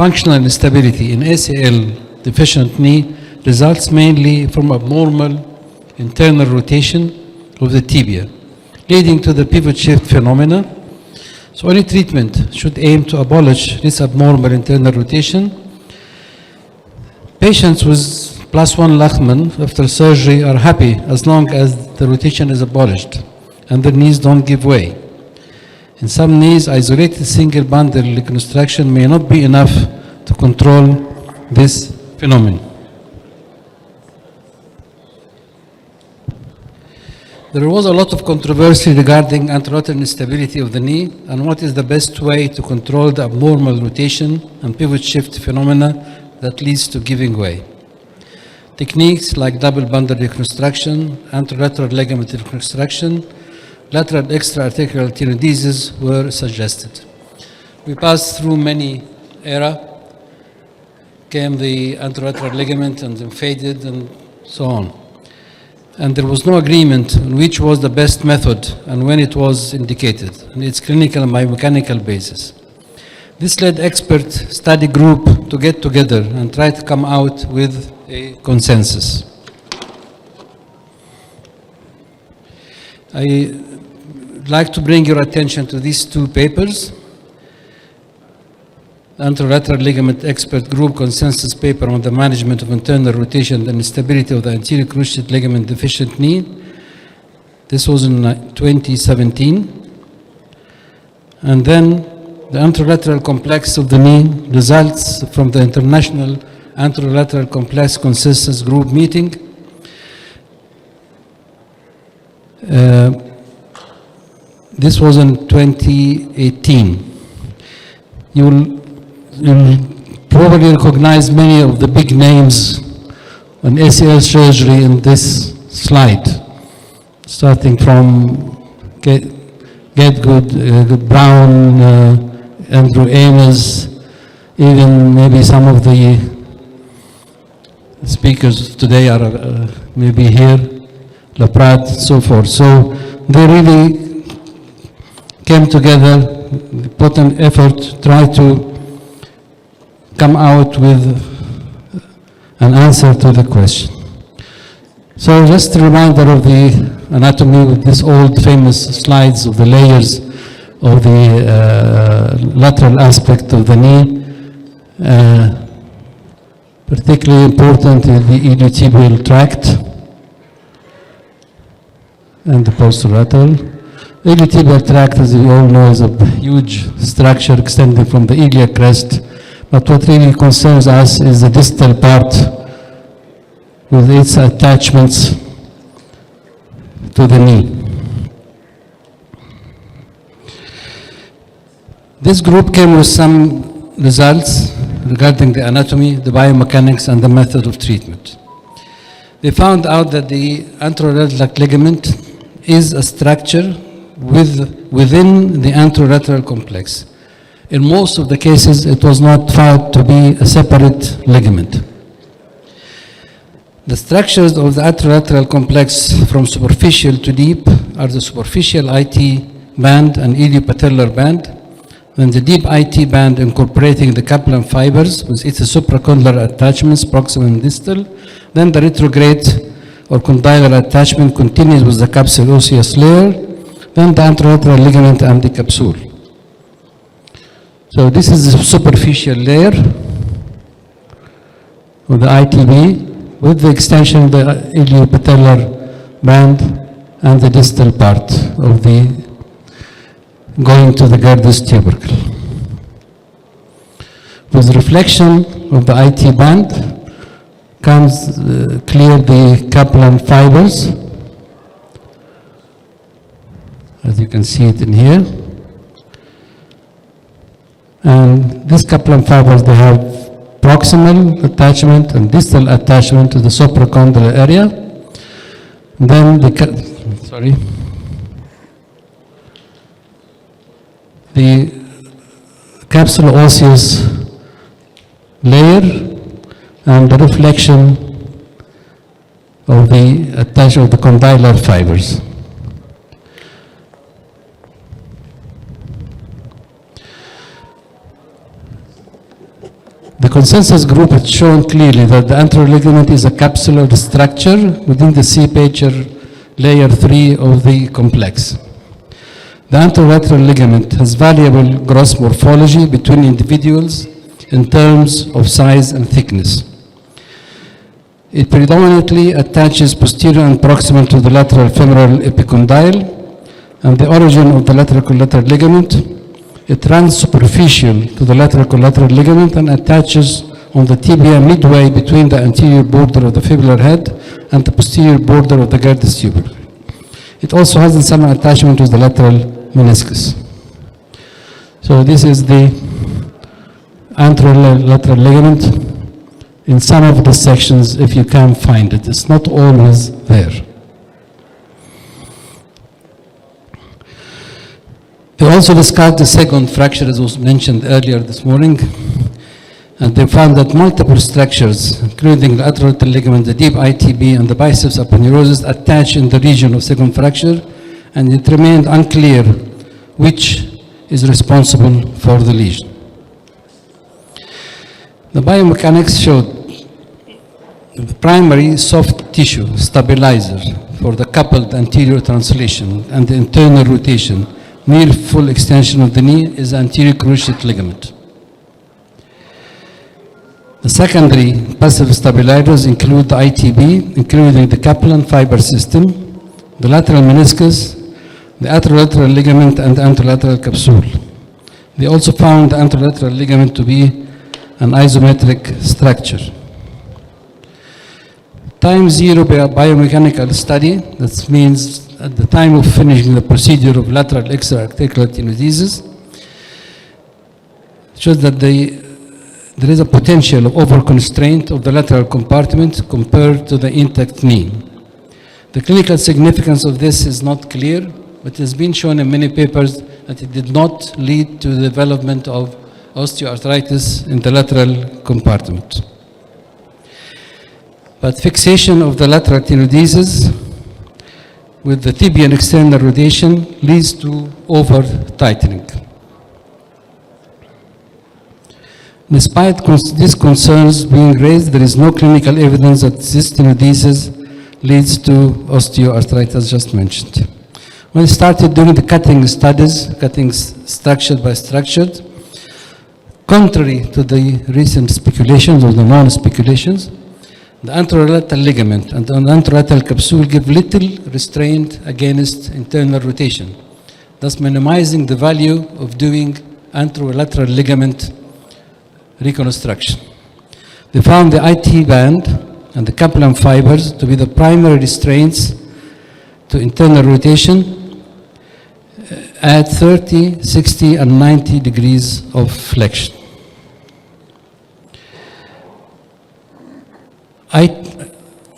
Functional instability in ACL deficient knee results mainly from abnormal internal rotation of the tibia, leading to the pivot shift phenomena. So any treatment should aim to abolish this abnormal internal rotation. Patients with +1 Lachman after surgery are happy as long as the rotation is abolished and the knees don't give way. In some knees, isolated single bundle reconstruction may not be enough to control this phenomenon. There was a lot of controversy regarding anterolateral instability of the knee and what is the best way to control the abnormal rotation and pivot shift phenomena that leads to giving way. Techniques like double bundle reconstruction, anterolateral ligament reconstruction, lateral extra-articular tenodesis were suggested. We passed through many eras, came the anterolateral ligament and then faded and so on. And there was no agreement on which was the best method and when it was indicated, on its clinical and biomechanical basis. This led expert study group to get together and try to come out with a consensus. I like to bring your attention to these two papers. Anterolateral ligament expert group consensus paper on the management of internal rotation and instability of the anterior cruciate ligament deficient knee. This was in 2017. And then the anterolateral complex of the knee results from the International Anterolateral Complex Consensus Group meeting. This was in 2018. You'll probably recognize many of the big names on ACL surgery in this slide, starting from Good Brown, Andrew Amos, even maybe some of the speakers today are maybe here, LaPrade, so forth. So they really came together, put an effort, try to come out with an answer to the question. So just a reminder of the anatomy with these old famous slides of the layers of the lateral aspect of the knee. Particularly important is the iliotibial tract and the posterolateral. The iliotibial tract, as you all know, is a huge structure extending from the iliac crest, but what really concerns us is the distal part with its attachments to the knee. This group came with some results regarding the anatomy, the biomechanics, and the method of treatment. They found out that the anterolateral ligament is a structure within the anterolateral complex. In most of the cases, it was not found to be a separate ligament. The structures of the anterolateral complex from superficial to deep are the superficial IT band and iliopatellar band, then the deep IT band incorporating the capillary fibers with its supracondylar attachments, proximal and distal, then the retrograde or condylar attachment continues with the capsule osseous layer, then the anterolateral ligament and the capsule. So this is the superficial layer of the ITB with the extension of the iliopatellar band and the distal part of the going to the girdous tubercle. With reflection of the IT band comes clear the capillary fibers, as you can see it in here. And these capillary fibers, they have proximal attachment and distal attachment to the supracondylar area. Then the capsule osseous layer and the reflection of the attachment of the condylar fibers. consensus group had shown clearly that the anterior ligament is a capsular structure within the C-pagure layer 3 of the complex. The anterolateral ligament has variable gross morphology between individuals in terms of size and thickness. It predominantly attaches posterior and proximal to the lateral femoral epicondyle and the origin of the lateral collateral ligament. It runs superficial to the lateral collateral ligament and attaches on the tibia midway between the anterior border of the fibular head and the posterior border of the girdus tuber. It also has some attachment with the lateral meniscus. So this is the anterolateral ligament in some of the sections, if you can find it. It's not always there. They also discussed the second fracture, as was mentioned earlier this morning, and they found that multiple structures, including the anterolateral ligament, the deep ITB, and the biceps aponeurosis, attach in the region of second fracture, and it remained unclear which is responsible for the lesion. The biomechanics showed the primary soft tissue stabilizer for the coupled anterior translation and the internal rotation near full extension of the knee is the anterior cruciate ligament. The secondary passive stabilizers include the ITB, including the capillary fiber system, the lateral meniscus, the anterolateral ligament, and the anterolateral capsule. They also found the anterolateral ligament to be an isometric structure. Time zero biomechanical study, that means at the time of finishing the procedure of lateral extra-articular tenodesis, shows that there is a potential of over-constraint of the lateral compartment compared to the intact knee. The clinical significance of this is not clear, but it has been shown in many papers that it did not lead to the development of osteoarthritis in the lateral compartment. But fixation of the lateral tenodesis with the tibial external rotation leads to over-tightening. Despite these concerns being raised, there is no clinical evidence that this tenodesis leads to osteoarthritis, as just mentioned. When we started doing the cutting studies, cutting structured by structured, contrary to the recent speculations or the non-speculations, the anterolateral ligament and the anterolateral capsule give little restraint against internal rotation, thus minimizing the value of doing anterolateral ligament reconstruction. They found the IT band and the capillary fibers to be the primary restraints to internal rotation at 30, 60, and 90 degrees of flexion.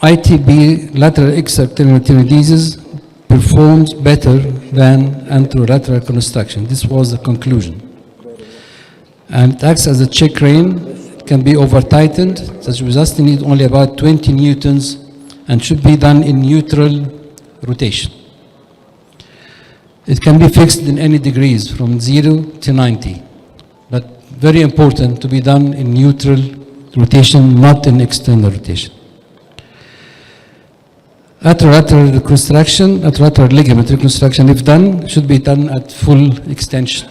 ITB, lateral extra-articular tenodesis, performs better than anterolateral construction. This was the conclusion. And it acts as a check rein. It can be over-tightened, such we just need only about 20 newtons and should be done in neutral rotation. It can be fixed in any degrees from 0 to 90, but very important to be done in neutral rotation, not in external rotation. Anterolateral reconstruction, anterolateral ligament reconstruction, if done, should be done at full extension.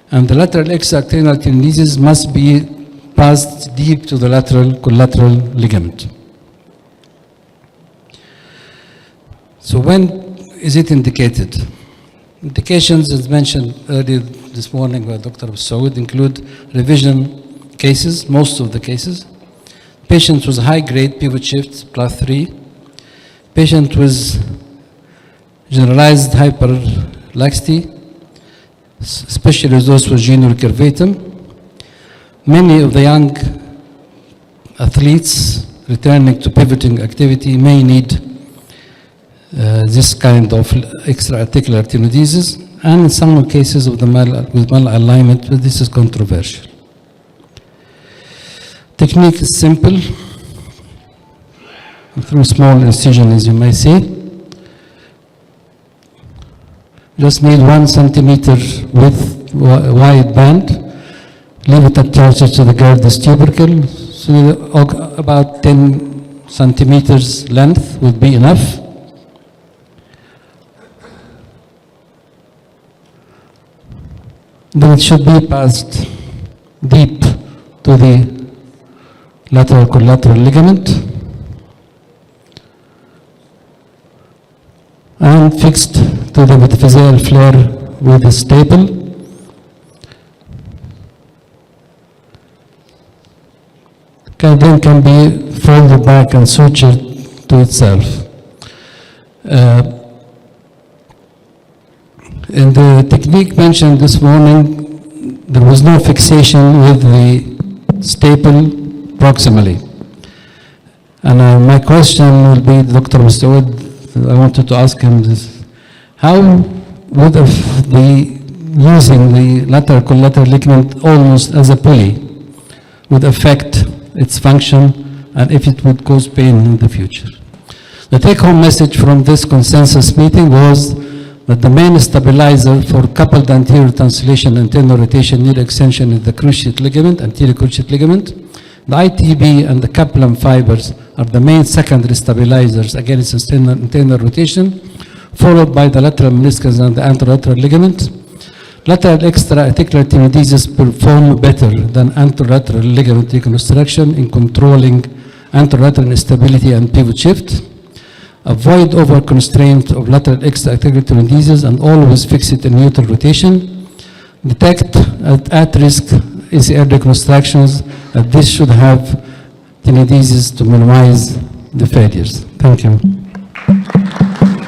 And the lateral extra-articular tenodesis must be passed deep to the lateral collateral ligament. So when is it indicated? Indications, as mentioned earlier this morning by Dr. Saud, include revision cases, most of the cases. Patients with high-grade pivot shift, class 3. Patient with generalized hyperlaxity, especially those with genial curvatum. Many of the young athletes returning to pivoting activity may need this kind of extra-articular tenodesis, and in some cases of the with malalignment, but this is controversial. Technique is simple, through small incision, as you may see. Just need 1 centimeter width wide band, leave it attached to the girdis tubercle, so about 10 centimeters length would be enough. Then it should be passed deep to the lateral collateral ligament and fixed to the metaphyseal flare with a staple. Then can be folded back and sutured to itself. In the technique mentioned this morning, there was no fixation with the staple proximally. And my question will be, Dr. Mustaud, I wanted to ask him this: how would the using the lateral collateral ligament almost as a pulley would affect its function, and if it would cause pain in the future? The take-home message from this consensus meeting was that the main stabilizer for coupled anterior translation and internal rotation near extension is the cruciate ligament, anterior cruciate ligament. The ITB and the capillum fibers are the main secondary stabilizers against internal rotation, followed by the lateral meniscus and the anterolateral ligament. Lateral extra-articular tenodesis perform better than anterolateral ligament reconstruction in controlling anterolateral instability and pivot shift. Avoid over-constraint of lateral extra-articular tenodesis and always fix it in neutral rotation. Detect at-risk ACL reconstructions, this should have tenodesis to minimize the failures. Thank you.